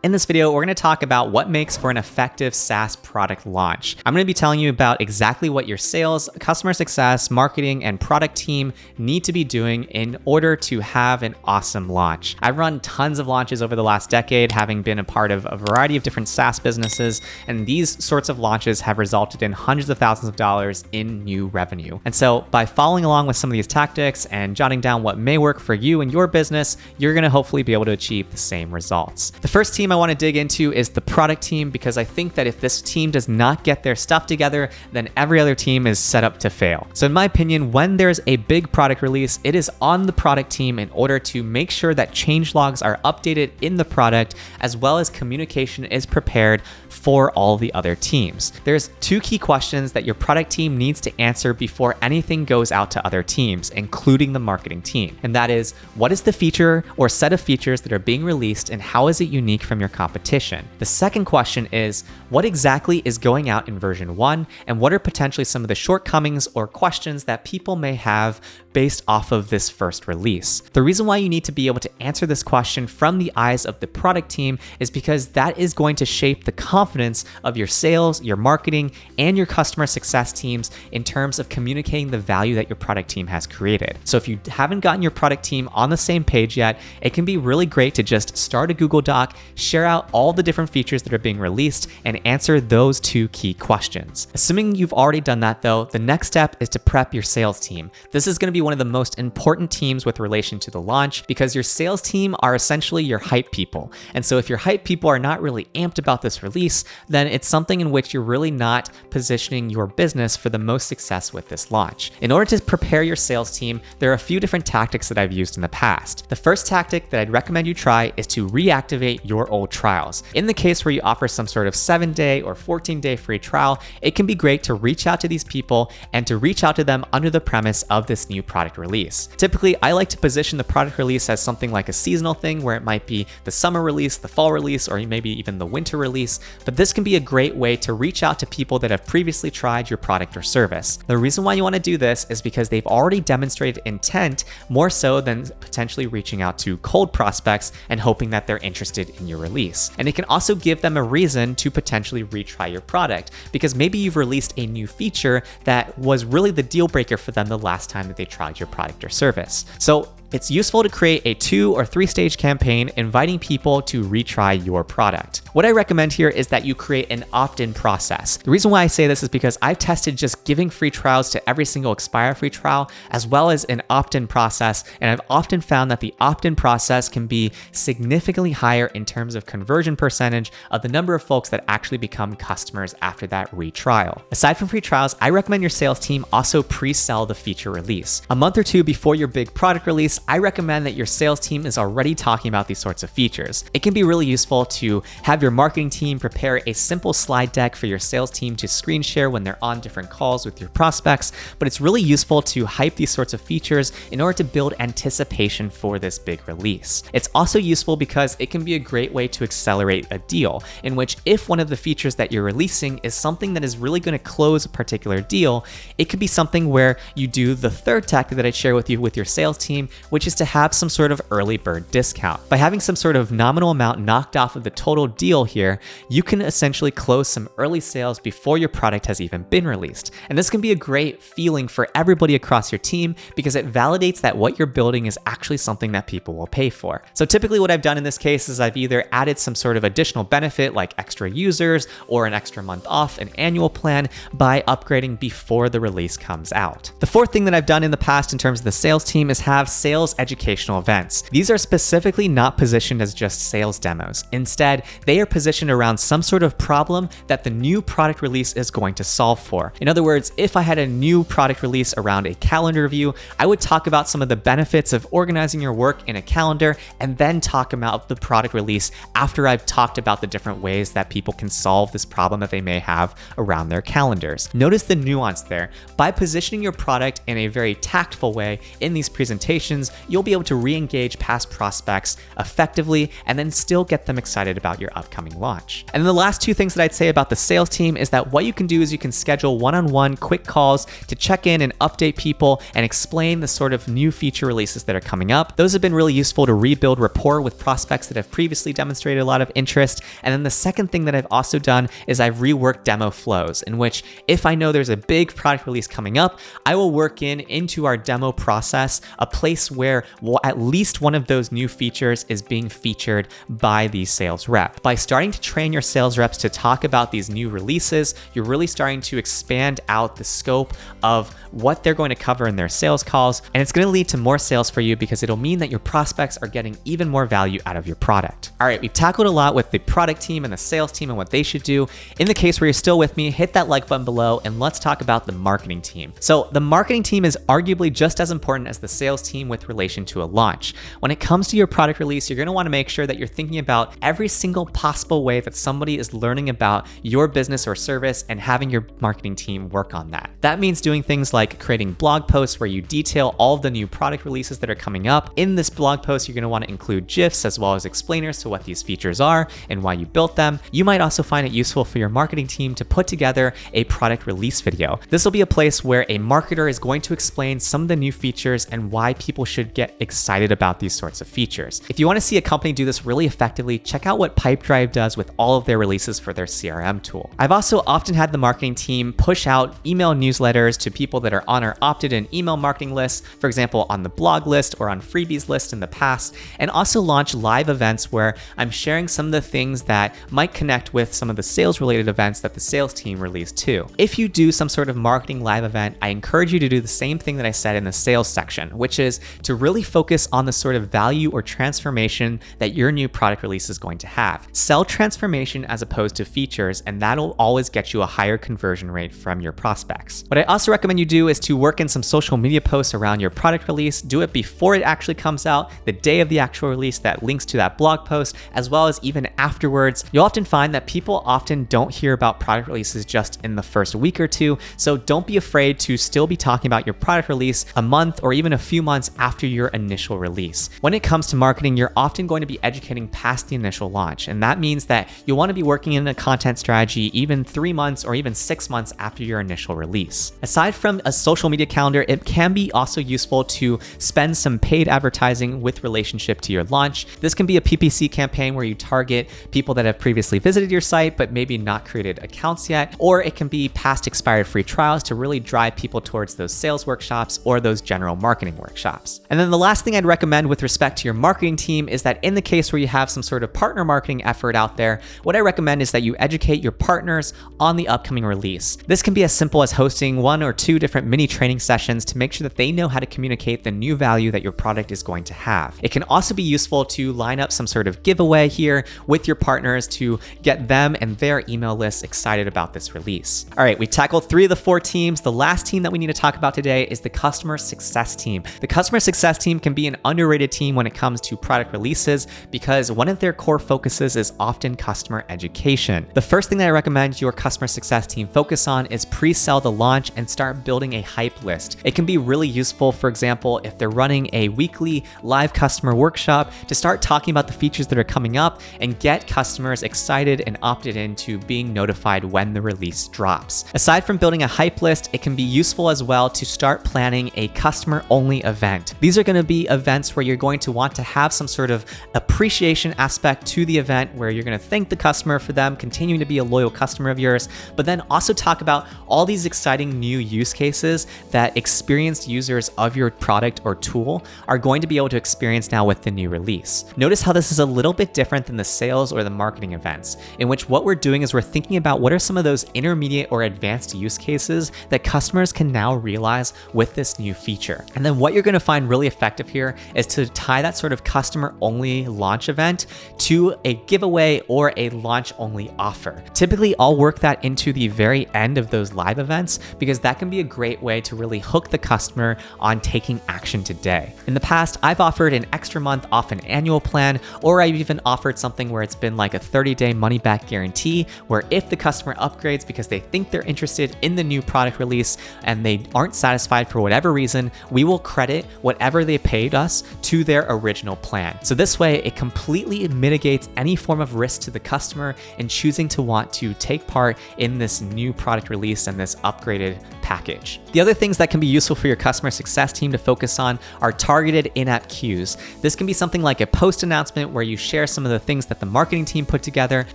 In this video, we're going to talk about what makes for an effective SaaS product launch. I'm going to be telling you about exactly what your sales, customer success, marketing, and product team need to be doing in order to have an awesome launch. I've run tons of launches over the last decade, having been a part of a variety of different SaaS businesses, and these sorts of launches have resulted in hundreds of thousands of dollars in new revenue. And so by following along with some of these tactics and jotting down what may work for you and your business, you're going to hopefully be able to achieve the same results. The first team I want to dig into is the product team, because I think that if this team does not get their stuff together, then every other team is set up to fail. So in my opinion, when there's a big product release, it is on the product team in order to make sure that change logs are updated in the product, as well as communication is prepared for all the other teams. There's two key questions that your product team needs to answer before anything goes out to other teams, including the marketing team. And that is, what is the feature or set of features that are being released and how is it unique from your competition? The second question is, what exactly is going out in version 1 and what are potentially some of the shortcomings or questions that people may have based off of this first release? The reason why you need to be able to answer this question from the eyes of the product team is because that is going to shape the confidence of your sales, your marketing, and your customer success teams in terms of communicating the value that your product team has created. So if you haven't gotten your product team on the same page yet, it can be really great to just start a Google Doc, share out all the different features that are being released, and answer those two key questions. Assuming you've already done that though, the next step is to prep your sales team. This is going to be one of the most important teams with relation to the launch, because your sales team are essentially your hype people. And so if your hype people are not really amped about this release, then it's something in which you're really not positioning your business for the most success with this launch. In order to prepare your sales team, there are a few different tactics that I've used in the past. The first tactic that I'd recommend you try is to reactivate your old trials. In the case where you offer some sort of 7-day or 14-day free trial, it can be great to reach out to these people and to reach out to them under the premise of this new product release. Typically, I like to position the product release as something like a seasonal thing where it might be the summer release, the fall release, or maybe even the winter release, but this can be a great way to reach out to people that have previously tried your product or service. The reason why you want to do this is because they've already demonstrated intent more so than potentially reaching out to cold prospects and hoping that they're interested in your release. And it can also give them a reason to potentially retry your product, because maybe you've released a new feature that was really the deal breaker for them the last time that they tried your product or service. So it's useful to create a 2 or 3 stage campaign inviting people to retry your product. What I recommend here is that you create an opt-in process. The reason why I say this is because I've tested just giving free trials to every single Expire free trial, as well as an opt-in process, and I've often found that the opt-in process can be significantly higher in terms of conversion percentage of the number of folks that actually become customers after that retrial. Aside from free trials, I recommend your sales team also pre-sell the feature release. A month or 2 before your big product release, I recommend that your sales team is already talking about these sorts of features. It can be really useful to have your marketing team prepare a simple slide deck for your sales team to screen share when they're on different calls with your prospects, but it's really useful to hype these sorts of features in order to build anticipation for this big release. It's also useful because it can be a great way to accelerate a deal, in which if one of the features that you're releasing is something that is really going to close a particular deal, it could be something where you do the third tactic that I share with you with your sales team, which is to have some sort of early bird discount. By having some sort of nominal amount knocked off of the total deal here, you can essentially close some early sales before your product has even been released. And this can be a great feeling for everybody across your team because it validates that what you're building is actually something that people will pay for. So typically what I've done in this case is I've either added some sort of additional benefit like extra users or an extra month off an annual plan by upgrading before the release comes out. The fourth thing that I've done in the past in terms of the sales team is have sales educational events. These are specifically not positioned as just sales demos. Instead, they are positioned around some sort of problem that the new product release is going to solve for. In other words, if I had a new product release around a calendar view, I would talk about some of the benefits of organizing your work in a calendar and then talk about the product release after I've talked about the different ways that people can solve this problem that they may have around their calendars. Notice the nuance there. By positioning your product in a very tactful way in these presentations, means you'll be able to re-engage past prospects effectively and then still get them excited about your upcoming launch. And then the last two things that I'd say about the sales team is that what you can do is you can schedule one-on-one quick calls to check in and update people and explain the sort of new feature releases that are coming up. Those have been really useful to rebuild rapport with prospects that have previously demonstrated a lot of interest. And then the second thing that I've also done is I've reworked demo flows, in which if I know there's a big product release coming up, I will work into our demo process a place where at least one of those new features is being featured by the sales rep. By starting to train your sales reps to talk about these new releases, you're really starting to expand out the scope of what they're going to cover in their sales calls, and it's going to lead to more sales for you because it'll mean that your prospects are getting even more value out of your product. All right, we've tackled a lot with the product team and the sales team and what they should do. In the case where you're still with me, hit that like button below and let's talk about the marketing team. So the marketing team is arguably just as important as the sales team with relation to a launch. When it comes to your product release, you're going to want to make sure that you're thinking about every single possible way that somebody is learning about your business or service and having your marketing team work on that. That means doing things like creating blog posts where you detail all of the new product releases that are coming up. In this blog post, you're going to want to include GIFs as well as explainers to what these features are and why you built them. You might also find it useful for your marketing team to put together a product release video. This will be a place where a marketer is going to explain some of the new features and why people should get excited about these sorts of features. If you want to see a company do this really effectively, check out what Pipedrive does with all of their releases for their CRM tool. I've also often had the marketing team push out email newsletters to people that are on our opted-in email marketing list, for example, on the blog list or on freebies list in the past, and also launch live events where I'm sharing some of the things that might connect with some of the sales-related events that the sales team released too. If you do some sort of marketing live event, I encourage you to do the same thing that I said in the sales section, which is to really focus on the sort of value or transformation that your new product release is going to have. Sell transformation as opposed to features, and that'll always get you a higher conversion rate from your prospects. What I also recommend you do is to work in some social media posts around your product release. Do it before it actually comes out, the day of the actual release that links to that blog post, as well as even afterwards. You'll often find that people often don't hear about product releases just in the first week or two, so don't be afraid to still be talking about your product release a month or even a few months after your initial release. When it comes to marketing, you're often going to be educating past the initial launch, and that means that you'll want to be working in a content strategy even 3 months or even 6 months after your initial release. Aside from a social media calendar, it can be also useful to spend some paid advertising with relationship to your launch. This can be a PPC campaign where you target people that have previously visited your site but maybe not created accounts yet, or it can be past expired free trials to really drive people towards those sales workshops or those general marketing workshops. And then the last thing I'd recommend with respect to your marketing team is that in the case where you have some sort of partner marketing effort out there, what I recommend is that you educate your partners on the upcoming release. This can be as simple as hosting 1 or 2 different mini training sessions to make sure that they know how to communicate the new value that your product is going to have. It can also be useful to line up some sort of giveaway here with your partners to get them and their email lists excited about this release. All right, we tackled 3 of the 4 teams. The last team that we need to talk about today is the customer success team. The customer success team can be an underrated team when it comes to product releases because one of their core focuses is often customer education. The first thing that I recommend your customer success team focus on is pre-sell the launch and start building a hype list. It can be really useful, for example, if they're running a weekly live customer workshop, to start talking about the features that are coming up and get customers excited and opted into being notified when the release drops. Aside from building a hype list, it can be useful as well to start planning a customer-only event. These are going to be events where you're going to want to have some sort of appreciation aspect to the event where you're going to thank the customer for them continuing to be a loyal customer of yours, but then also talk about all these exciting new use cases that experienced users of your product or tool are going to be able to experience now with the new release. Notice how this is a little bit different than the sales or the marketing events, in which what we're doing is we're thinking about what are some of those intermediate or advanced use cases that customers can now realize with this new feature. And then what you're going to find really effective here is to tie that sort of customer-only launch event to a giveaway or a launch-only offer. Typically, I'll work that into the very end of those live events because that can be a great way to really hook the customer on taking action today. In the past, I've offered an extra month off an annual plan, or I've even offered something where it's been like a 30-day money-back guarantee, where if the customer upgrades because they think they're interested in the new product release and they aren't satisfied for whatever reason, we will credit whatever they paid us to their original plan. So this way, it completely mitigates any form of risk to the customer in choosing to want to take part in this new product release and this upgraded package. The other things that can be useful for your customer success team to focus on are targeted in-app cues. This can be something like a post announcement where you share some of the things that the marketing team put together,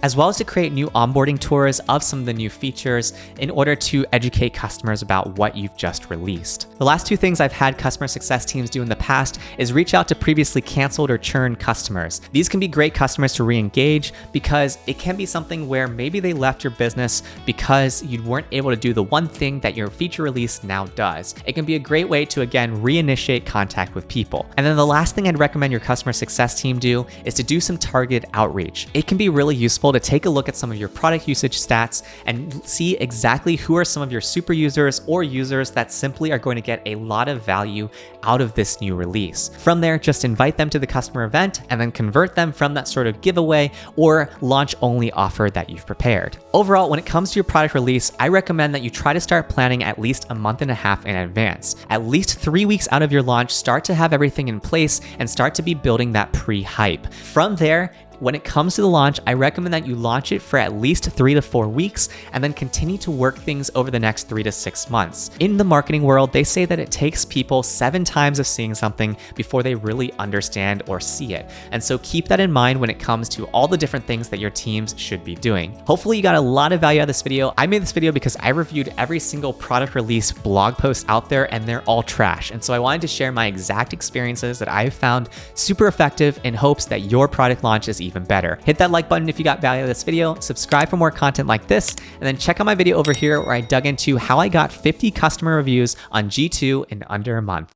as well as to create new onboarding tours of some of the new features in order to educate customers about what you've just released. The last two things I've had customer success teams do in the past is reach out to previously canceled or churned customers. These can be great customers to re-engage because it can be something where maybe they left your business because you weren't able to do the one thing that your feature release now does. It can be a great way to, again, reinitiate contact with people. And then the last thing I'd recommend your customer success team do is to do some targeted outreach. It can be really useful to take a look at some of your product usage stats and see exactly who are some of your super users or users that simply are going to get a lot of value out of this new release. From there, just invite them to the customer event and then convert them from that sort of giveaway or launch only offer that you've prepared. Overall, when it comes to your product release, I recommend that you try to start planning at least a month and a half in advance. At least 3 weeks out of your launch, start to have everything in place and start to be building that pre-hype. From there, when it comes to the launch, I recommend that you launch it for at least 3 to 4 weeks and then continue to work things over the next 3 to 6 months. In the marketing world, they say that it takes people 7 times of seeing something before they really understand or see it. And so keep that in mind when it comes to all the different things that your teams should be doing. Hopefully you got a lot of value out of this video. I made this video because I reviewed every single product release blog post out there and they're all trash. And so I wanted to share my exact experiences that I've found super effective in hopes that your product launch is even better. Hit that like button if you got value out of this video, subscribe for more content like this, and then check out my video over here where I dug into how I got 50 customer reviews on G2 in under a month.